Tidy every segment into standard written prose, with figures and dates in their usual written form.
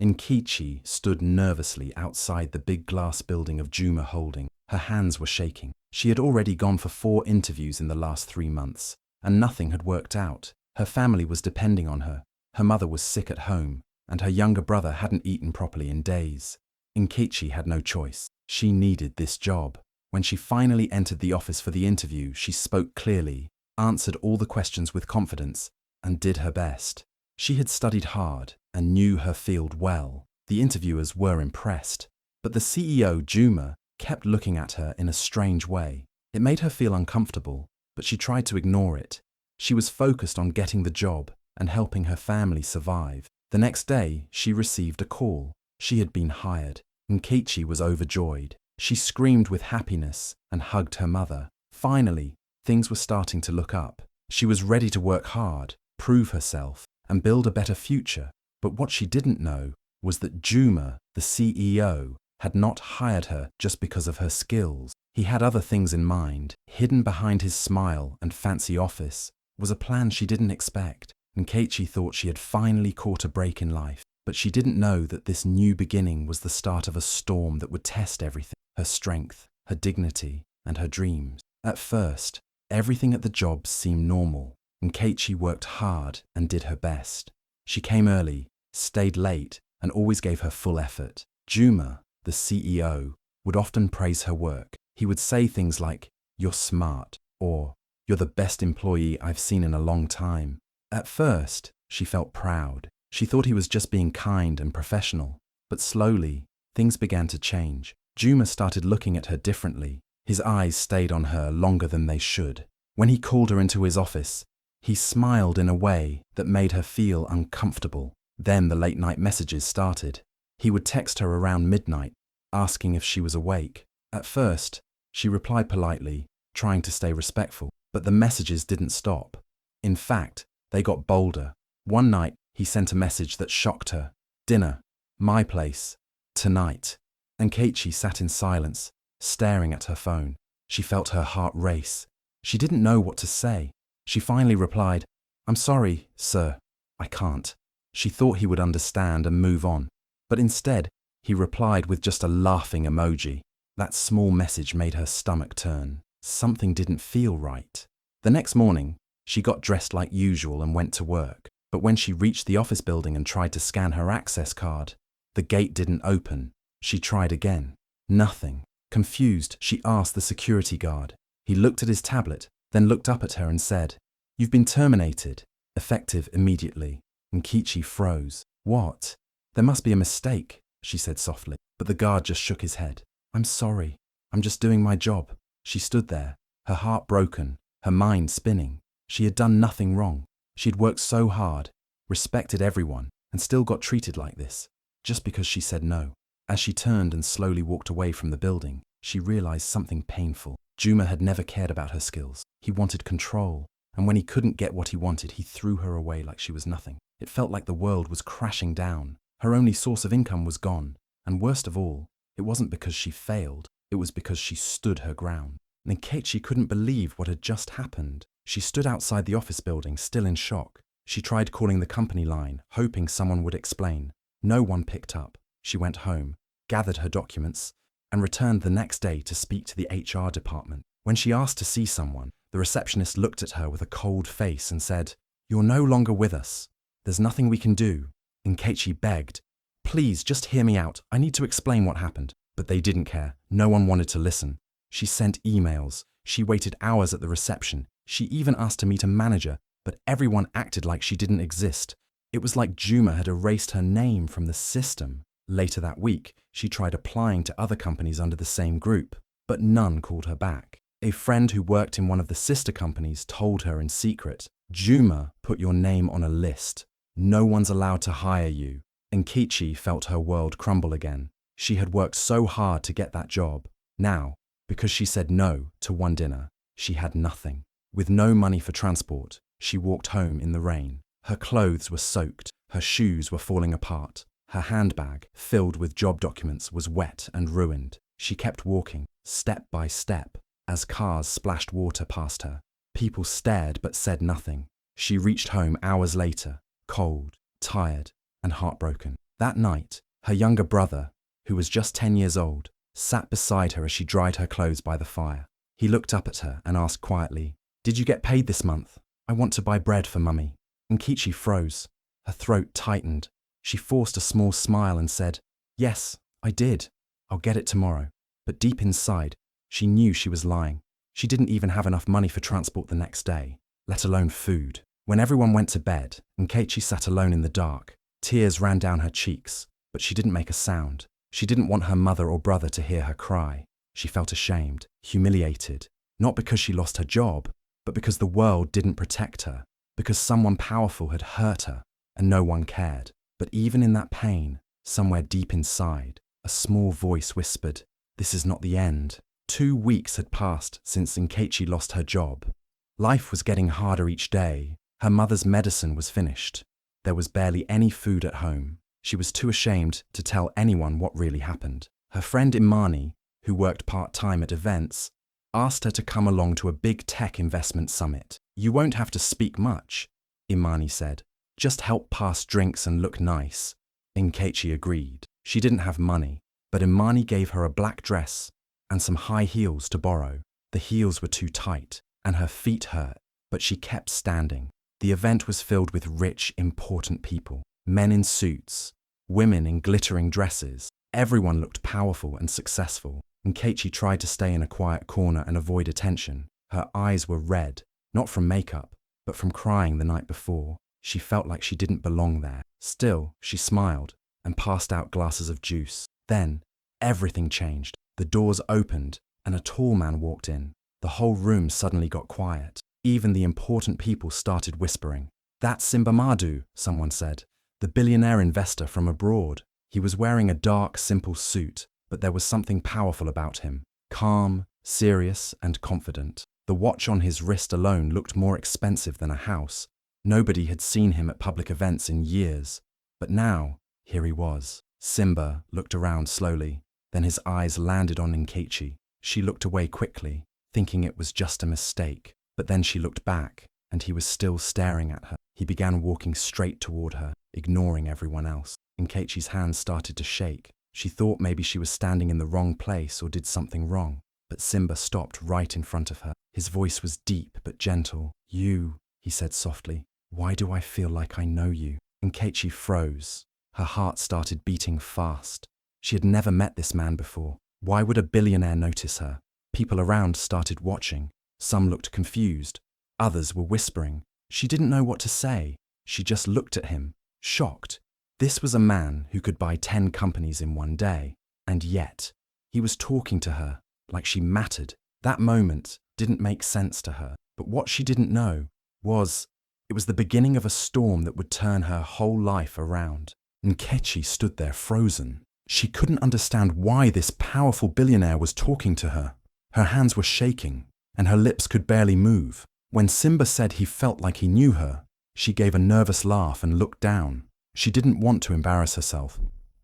Nkechi stood nervously outside the big glass building of Juma Holding. Her hands were shaking. She had already gone for 4 interviews in the last 3 months, and nothing had worked out. Her family was depending on her. Her mother was sick at home, and her younger brother hadn't eaten properly in days. Nkechi had no choice. She needed this job. When she finally entered the office for the interview, she spoke clearly, answered all the questions with confidence, and did her best. She had studied hard and knew her field well. The interviewers were impressed, but the CEO, Juma, kept looking at her in a strange way. It made her feel uncomfortable, but she tried to ignore it. She was focused on getting the job and helping her family survive. The next day, she received a call. She had been hired. Nkechi was overjoyed. She screamed with happiness and hugged her mother. Finally, things were starting to look up. She was ready to work hard, prove herself, and build a better future. But what she didn't know was that Juma, the CEO, had not hired her just because of her skills. He had other things in mind. Hidden behind his smile and fancy office was a plan she didn't expect. Nkechi thought she had finally caught a break in life, but she didn't know that this new beginning was the start of a storm that would test everything: her strength, her dignity, and her dreams. At first, everything at the job seemed normal. Nkechi worked hard and did her best. She came early, stayed late, and always gave her full effort. Juma, the CEO, would often praise her work. He would say things like, "You're smart," or "You're the best employee I've seen in a long time." At first, she felt proud. She thought he was just being kind and professional. But slowly, things began to change. Juma started looking at her differently. His eyes stayed on her longer than they should. When he called her into his office, he smiled in a way that made her feel uncomfortable. Then the late-night messages started. He would text her around midnight, asking if she was awake. At first, she replied politely, trying to stay respectful. But the messages didn't stop. In fact, they got bolder. One night, he sent a message that shocked her. "Dinner. My place. Tonight." Nkechi sat in silence, staring at her phone. She felt her heart race. She didn't know what to say. She finally replied, "I'm sorry, sir. I can't." She thought he would understand and move on. But instead, he replied with just a laughing emoji. That small message made her stomach turn. Something didn't feel right. The next morning, she got dressed like usual and went to work. But when she reached the office building and tried to scan her access card, the gate didn't open. She tried again. Nothing. Confused, she asked the security guard. He looked at his tablet, then looked up at her and said, "You've been terminated. Effective immediately." Nkechi froze. "What? There must be a mistake," she said softly. But the guard just shook his head. "I'm sorry. I'm just doing my job." She stood there, her heart broken, her mind spinning. She had done nothing wrong. She had worked so hard, respected everyone, and still got treated like this, just because she said no. As she turned and slowly walked away from the building, she realized something painful. Juma had never cared about her skills. He wanted control, and when he couldn't get what he wanted, he threw her away like she was nothing. It felt like the world was crashing down. Her only source of income was gone, and worst of all, it wasn't because she failed. It was because she stood her ground. Nkechi couldn't believe what had just happened. She stood outside the office building, still in shock. She tried calling the company line, hoping someone would explain. No one picked up. She went home, gathered her documents, and returned the next day to speak to the HR department. When she asked to see someone, the receptionist looked at her with a cold face and said, "You're no longer with us. There's nothing we can do." Nkechi begged, "Please, just hear me out. I need to explain what happened." But they didn't care. No one wanted to listen. She sent emails. She waited hours at the reception. She even asked to meet a manager, but everyone acted like she didn't exist. It was like Juma had erased her name from the system. Later that week, she tried applying to other companies under the same group, but none called her back. A friend who worked in one of the sister companies told her in secret, "Juma put your name on a list. No one's allowed to hire you." Nkechi felt her world crumble again. She had worked so hard to get that job. Now, because she said no to one dinner, she had nothing. With no money for transport, she walked home in the rain. Her clothes were soaked, her shoes were falling apart. Her handbag, filled with job documents, was wet and ruined. She kept walking, step by step, as cars splashed water past her. People stared but said nothing. She reached home hours later, cold, tired, and heartbroken. That night, her younger brother, who was just 10 years old, sat beside her as she dried her clothes by the fire. He looked up at her and asked quietly, "Did you get paid this month? I want to buy bread for Mummy." Nkechi froze. Her throat tightened. She forced a small smile and said, "Yes, I did. I'll get it tomorrow." But deep inside, she knew she was lying. She didn't even have enough money for transport the next day, let alone food. When everyone went to bed, Nkechi sat alone in the dark. Tears ran down her cheeks, but she didn't make a sound. She didn't want her mother or brother to hear her cry. She felt ashamed, humiliated, not because she lost her job, but because the world didn't protect her, because someone powerful had hurt her, and no one cared. But even in that pain, somewhere deep inside, a small voice whispered, "This is not the end." 2 weeks had passed since Nkechi lost her job. Life was getting harder each day. Her mother's medicine was finished. There was barely any food at home. She was too ashamed to tell anyone what really happened. Her friend Imani, who worked part-time at events, asked her to come along to a big tech investment summit. "You won't have to speak much," Imani said. "Just help pass drinks and look nice." Nkechi agreed. She didn't have money, but Imani gave her a black dress and some high heels to borrow. The heels were too tight, and her feet hurt, but she kept standing. The event was filled with rich, important people. Men in suits, women in glittering dresses. Everyone looked powerful and successful. Nkechi tried to stay in a quiet corner and avoid attention. Her eyes were red, not from makeup, but from crying the night before. She felt like she didn't belong there. Still, she smiled and passed out glasses of juice. Then, everything changed. The doors opened, and a tall man walked in. The whole room suddenly got quiet. Even the important people started whispering. "That's Simba Madu," someone said. "The billionaire investor from abroad." He was wearing a dark, simple suit, but there was something powerful about him. Calm, serious, and confident. The watch on his wrist alone looked more expensive than a house. Nobody had seen him at public events in years. But now, here he was. Simba looked around slowly. Then his eyes landed on Nkechi. She looked away quickly, thinking it was just a mistake. But then she looked back, and he was still staring at her. He began walking straight toward her, ignoring everyone else. Nkechi's hands started to shake. She thought maybe she was standing in the wrong place or did something wrong. But Simba stopped right in front of her. His voice was deep but gentle. "You," he said softly. "Why do I feel like I know you?" Nkechi froze. Her heart started beating fast. She had never met this man before. Why would a billionaire notice her? People around started watching. Some looked confused. Others were whispering. She didn't know what to say. She just looked at him, shocked. This was a man who could buy 10 companies in one day. And yet, he was talking to her like she mattered. That moment didn't make sense to her. But what she didn't know was, it was the beginning of a storm that would turn her whole life around. Nkechi stood there frozen. She couldn't understand why this powerful billionaire was talking to her. Her hands were shaking, and her lips could barely move. When Simba said he felt like he knew her, she gave a nervous laugh and looked down. She didn't want to embarrass herself,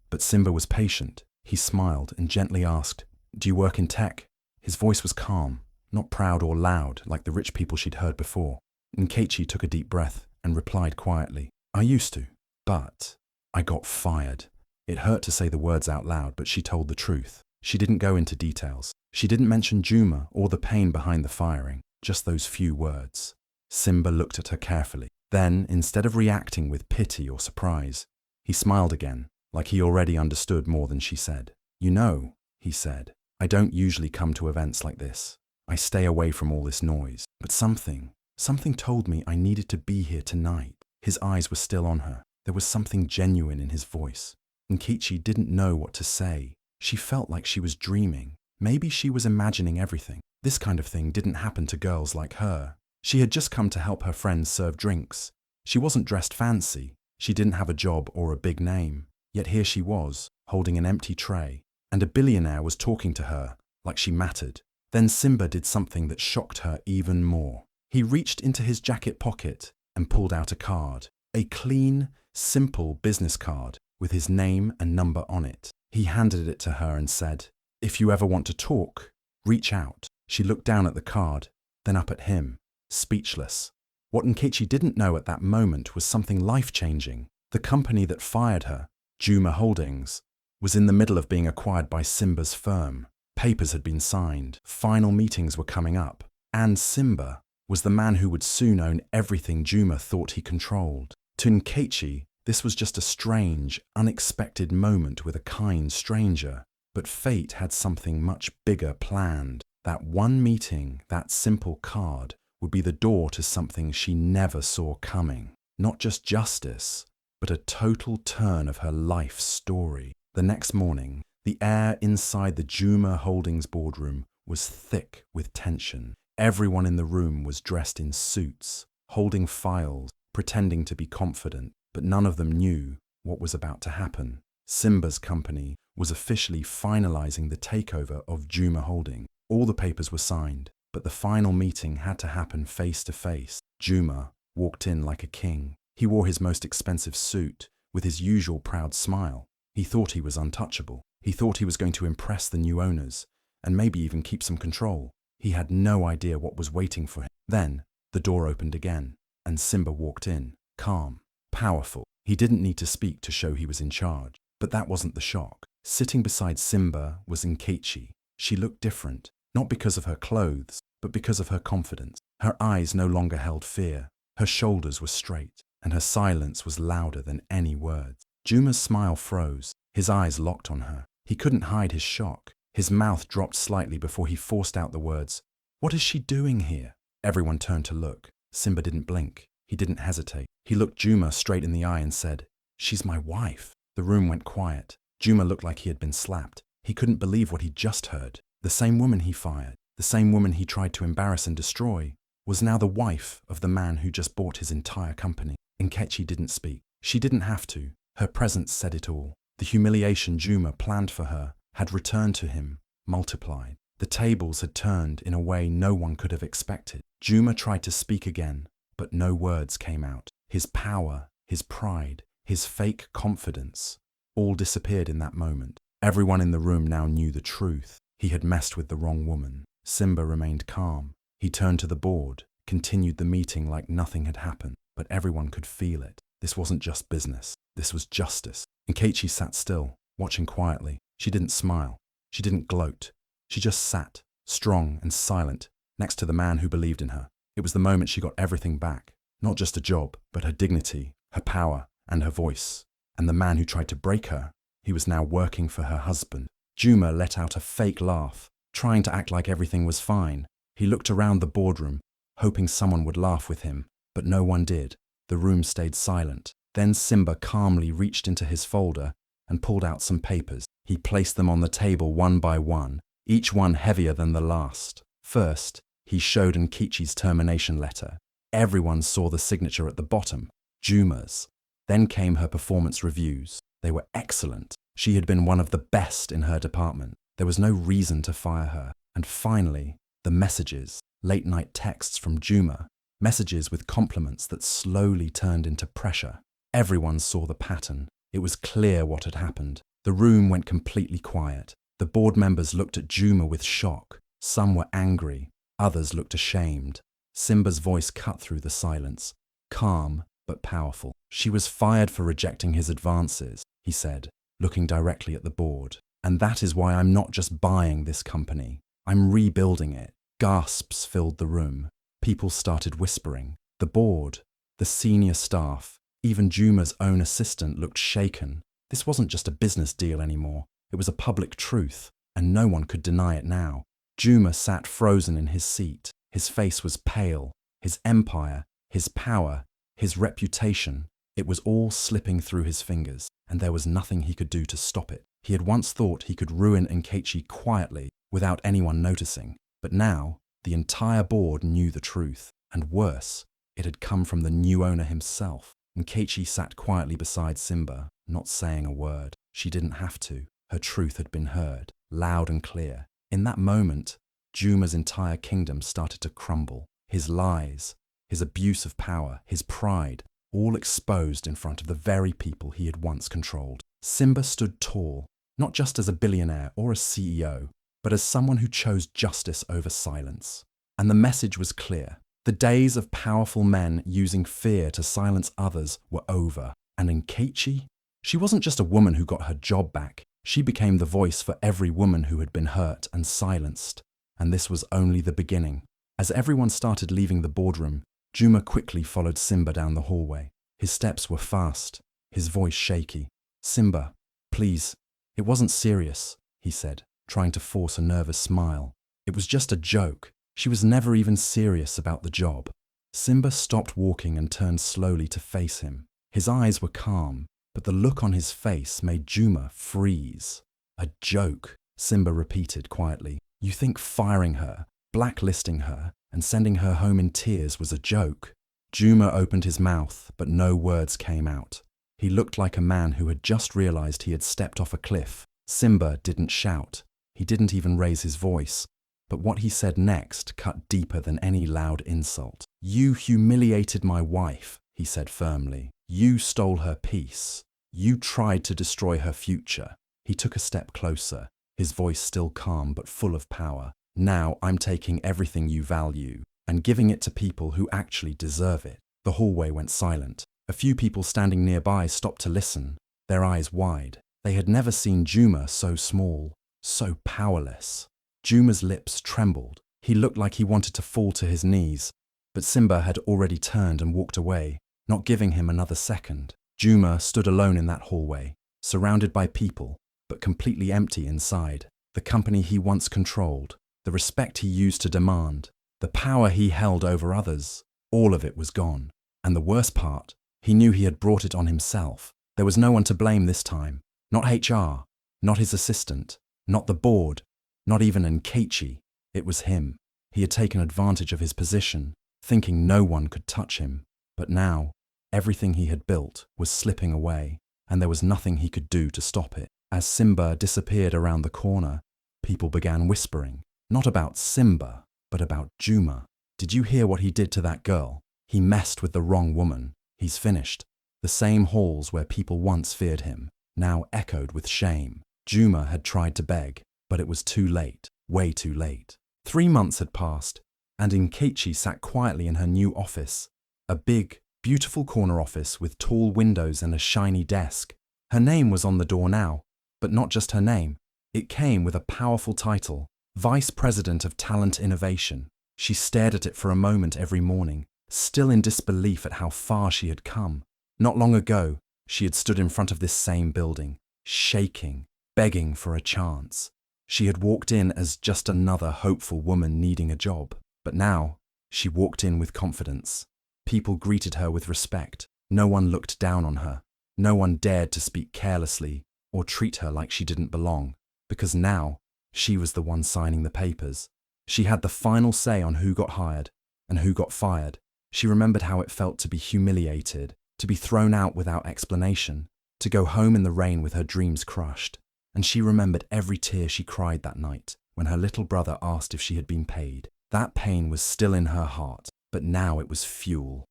but Simba was patient. He smiled and gently asked, "Do you work in tech?" His voice was calm, not proud or loud like the rich people she'd heard before. Nkechi took a deep breath and replied quietly, "I used to, but I got fired." It hurt to say the words out loud, but she told the truth. She didn't go into details. She didn't mention Juma or the pain behind the firing, just those few words. Simba looked at her carefully. Then, instead of reacting with pity or surprise, he smiled again, like he already understood more than she said. "You know," he said, "I don't usually come to events like this. I stay away from all this noise. But something told me I needed to be here tonight." His eyes were still on her. There was something genuine in his voice. Nkechi didn't know what to say. She felt like she was dreaming. Maybe she was imagining everything. This kind of thing didn't happen to girls like her. She had just come to help her friends serve drinks. She wasn't dressed fancy. She didn't have a job or a big name. Yet here she was, holding an empty tray. And a billionaire was talking to her, like she mattered. Then Simba did something that shocked her even more. He reached into his jacket pocket and pulled out a card. A clean, simple business card with his name and number on it. He handed it to her and said, "If you ever want to talk, reach out." She looked down at the card, then up at him, speechless. What Nkechi didn't know at that moment was something life-changing. The company that fired her Juma Holdings was in the middle of being acquired by Simba's firm. Papers had been signed, final meetings were coming up, and Simba was the man who would soon own everything Juma thought he controlled. To Nkechi, this was just a strange, unexpected moment with a kind stranger. But fate had something much bigger planned. That one meeting, that simple card, would be the door to something she never saw coming. Not just justice, but a total turn of her life story. The next morning, the air inside the Juma Holdings boardroom was thick with tension. Everyone in the room was dressed in suits, holding files, pretending to be confident, but none of them knew what was about to happen. Simba's company was officially finalizing the takeover of Juma Holding. All the papers were signed, but the final meeting had to happen face to face. Juma walked in like a king. He wore his most expensive suit, with his usual proud smile. He thought he was untouchable. He thought he was going to impress the new owners, and maybe even keep some control. He had no idea what was waiting for him. Then, the door opened again, and Simba walked in, calm, powerful. He didn't need to speak to show he was in charge. But that wasn't the shock. Sitting beside Simba was Nkechi. She looked different, not because of her clothes, but because of her confidence. Her eyes no longer held fear. Her shoulders were straight, and her silence was louder than any words. Juma's smile froze. His eyes locked on her. He couldn't hide his shock. His mouth dropped slightly before he forced out the words, "What is she doing here?" Everyone turned to look. Simba didn't blink. He didn't hesitate. He looked Juma straight in the eye and said, "She's my wife." The room went quiet. Juma looked like he had been slapped. He couldn't believe what he'd just heard. The same woman he fired, the same woman he tried to embarrass and destroy, was now the wife of the man who just bought his entire company. Nkechi didn't speak. She didn't have to. Her presence said it all. The humiliation Juma planned for her had returned to him, multiplied. The tables had turned in a way no one could have expected. Juma tried to speak again, but no words came out. His power, his pride, his fake confidence, all disappeared in that moment. Everyone in the room now knew the truth. He had messed with the wrong woman. Simba remained calm. He turned to the board, continued the meeting like nothing had happened, but everyone could feel it. This wasn't just business. This was justice. Nkechi sat still, watching quietly. She didn't smile. She didn't gloat. She just sat, strong and silent, next to the man who believed in her. It was the moment she got everything back. Not just a job, but her dignity, her power, and her voice. And the man who tried to break her, he was now working for her husband. Juma let out a fake laugh, trying to act like everything was fine. He looked around the boardroom, hoping someone would laugh with him, but no one did. The room stayed silent. Then Simba calmly reached into his folder and pulled out some papers. He placed them on the table one by one, each one heavier than the last. First, he showed Nkechi's termination letter. Everyone saw the signature at the bottom, Juma's. Then came her performance reviews. They were excellent. She had been one of the best in her department. There was no reason to fire her. And finally, the messages, late-night texts from Juma, messages with compliments that slowly turned into pressure. Everyone saw the pattern. It was clear what had happened. The room went completely quiet. The board members looked at Juma with shock. Some were angry. Others looked ashamed. Simba's voice cut through the silence, calm but powerful. "She was fired for rejecting his advances," he said, looking directly at the board. "And that is why I'm not just buying this company. I'm rebuilding it." Gasps filled the room. People started whispering. The board, the senior staff, even Juma's own assistant looked shaken. This wasn't just a business deal anymore. It was a public truth, and no one could deny it now. Juma sat frozen in his seat. His face was pale. His empire, his power, his reputation, it was all slipping through his fingers, and there was nothing he could do to stop it. He had once thought he could ruin Nkechi quietly, without anyone noticing. But now, the entire board knew the truth. And worse, it had come from the new owner himself. Nkechi sat quietly beside Simba, not saying a word. She didn't have to. Her truth had been heard, loud and clear. In that moment, Juma's entire kingdom started to crumble. His lies, his abuse of power, his pride, all exposed in front of the very people he had once controlled. Simba stood tall, not just as a billionaire or a CEO, but as someone who chose justice over silence. And the message was clear. The days of powerful men using fear to silence others were over. And Nkechi? She wasn't just a woman who got her job back. She became the voice for every woman who had been hurt and silenced. And this was only the beginning. As everyone started leaving the boardroom, Juma quickly followed Simba down the hallway. His steps were fast, his voice shaky. "Simba, please." "It wasn't serious," he said, trying to force a nervous smile. "It was just a joke. She was never even serious about the job." Simba stopped walking and turned slowly to face him. His eyes were calm, but the look on his face made Juma freeze. "A joke," Simba repeated quietly. "You think firing her, blacklisting her, and sending her home in tears was a joke?" Juma opened his mouth, but no words came out. He looked like a man who had just realized he had stepped off a cliff. Simba didn't shout. He didn't even raise his voice. But what he said next cut deeper than any loud insult. "You humiliated my wife," he said firmly. "You stole her peace. You tried to destroy her future." He took a step closer, his voice still calm but full of power. "Now I'm taking everything you value and giving it to people who actually deserve it." The hallway went silent. A few people standing nearby stopped to listen, their eyes wide. They had never seen Juma so small, so powerless. Juma's lips trembled. He looked like he wanted to fall to his knees, but Simba had already turned and walked away, not giving him another second. Juma stood alone in that hallway, surrounded by people, but completely empty inside. The company he once controlled, the respect he used to demand, the power he held over others, all of it was gone. And the worst part, he knew he had brought it on himself. There was no one to blame this time. Not HR, not his assistant, not the board, not even enkay. It was him. He had taken advantage of his position, thinking no one could touch him. But now, everything he had built was slipping away, and there was nothing he could do to stop it. As Simba disappeared around the corner, people began whispering, not about Simba, but about Juma. "Did you hear what he did to that girl? He messed with the wrong woman. He's finished." The same halls where people once feared him now echoed with shame. Juma had tried to beg, but it was too late, way too late. 3 months had passed, and enkay sat quietly in her new office, a big, beautiful corner office with tall windows and a shiny desk. Her name was on the door now, but not just her name. It came with a powerful title, Vice President of Talent Innovation. She stared at it for a moment every morning, still in disbelief at how far she had come. Not long ago, she had stood in front of this same building, shaking, begging for a chance. She had walked in as just another hopeful woman needing a job. But now, she walked in with confidence. People greeted her with respect. No one looked down on her. No one dared to speak carelessly or treat her like she didn't belong. Because now, she was the one signing the papers. She had the final say on who got hired and who got fired. She remembered how it felt to be humiliated, to be thrown out without explanation, to go home in the rain with her dreams crushed. And she remembered every tear she cried that night when her little brother asked if she had been paid. That pain was still in her heart, but now it was fuel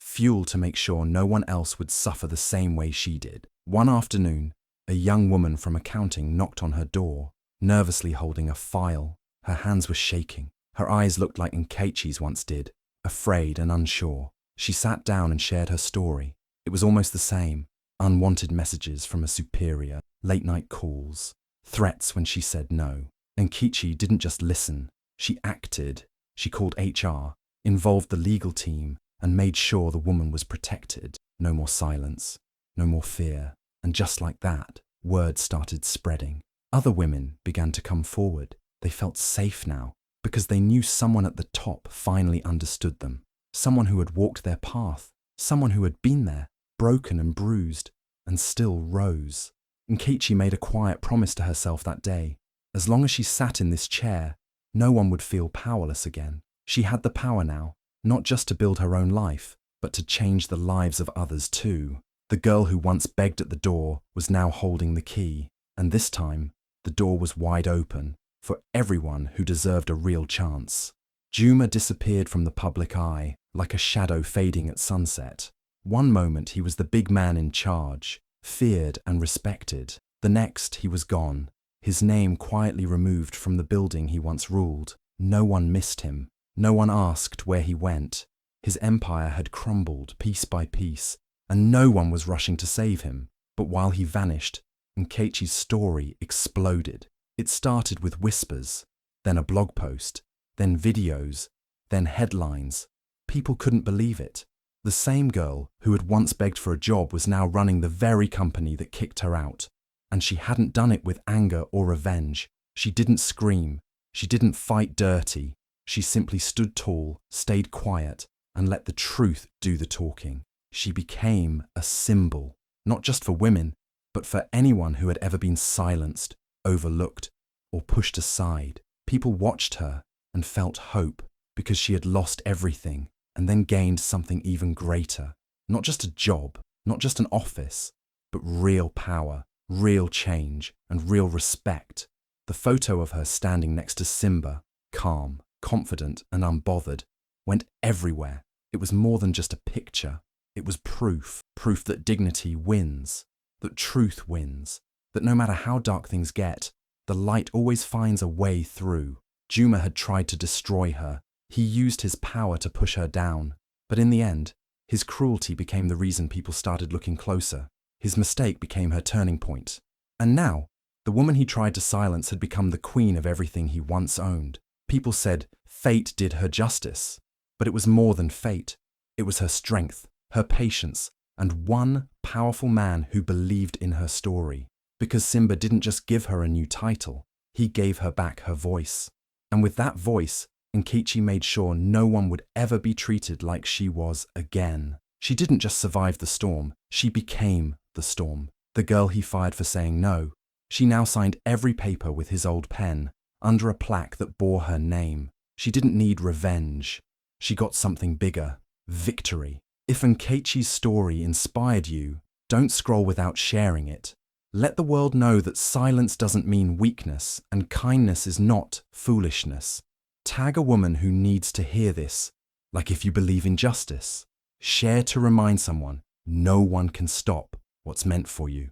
to make sure no one else would suffer the same way she did. One afternoon, a young woman from accounting knocked on her door, nervously holding a file. Her hands were shaking. Her eyes looked like enkay's once did, afraid and unsure. She sat down and shared her story. It was almost the same. Unwanted messages from a superior, late-night calls, threats when she said no. Enkay didn't just listen, she acted. She called HR, involved the legal team, and made sure the woman was protected. No more silence, no more fear. And just like that, word started spreading. Other women began to come forward. They felt safe now, because they knew someone at the top finally understood them. Someone who had walked their path, someone who had been there, broken and bruised, and still rose. Enkay made a quiet promise to herself that day. As long as she sat in this chair, no one would feel powerless again. She had the power now, not just to build her own life, but to change the lives of others too. The girl who once begged at the door was now holding the key, and this time, the door was wide open for everyone who deserved a real chance. Juma disappeared from the public eye, like a shadow fading at sunset. One moment he was the big man in charge, feared and respected. The next he was gone, his name quietly removed from the building he once ruled. No one missed him. No one asked where he went. His empire had crumbled piece by piece, and no one was rushing to save him. But while he vanished, Nkechi's story exploded. It started with whispers, then a blog post, then videos, then headlines. People couldn't believe it. The same girl who had once begged for a job was now running the very company that kicked her out. And she hadn't done it with anger or revenge. She didn't scream. She didn't fight dirty. She simply stood tall, stayed quiet, and let the truth do the talking. She became a symbol, not just for women, but for anyone who had ever been silenced, overlooked, or pushed aside. People watched her and felt hope because she had lost everything and then gained something even greater. Not just a job, not just an office, but real power, real change, and real respect. The photo of her standing next to Simba, calm, confident, and unbothered, went everywhere. It was more than just a picture. It was proof that dignity wins, that truth wins, that no matter how dark things get, the light always finds a way through. Juma had tried to destroy her. He used his power to push her down. But in the end, his cruelty became the reason people started looking closer. His mistake became her turning point. And now, the woman he tried to silence had become the queen of everything he once owned. People said fate did her justice. But it was more than fate. It was her strength, her patience, and one powerful man who believed in her story. Because Simba didn't just give her a new title, he gave her back her voice. And with that voice, Nkechi made sure no one would ever be treated like she was again. She didn't just survive the storm, she became the storm. The girl he fired for saying no. She now signed every paper with his old pen, under a plaque that bore her name. She didn't need revenge. She got something bigger, victory. If Nkechi's story inspired you, don't scroll without sharing it. Let the world know that silence doesn't mean weakness and kindness is not foolishness. Tag a woman who needs to hear this, like if you believe in justice. Share to remind someone no one can stop what's meant for you.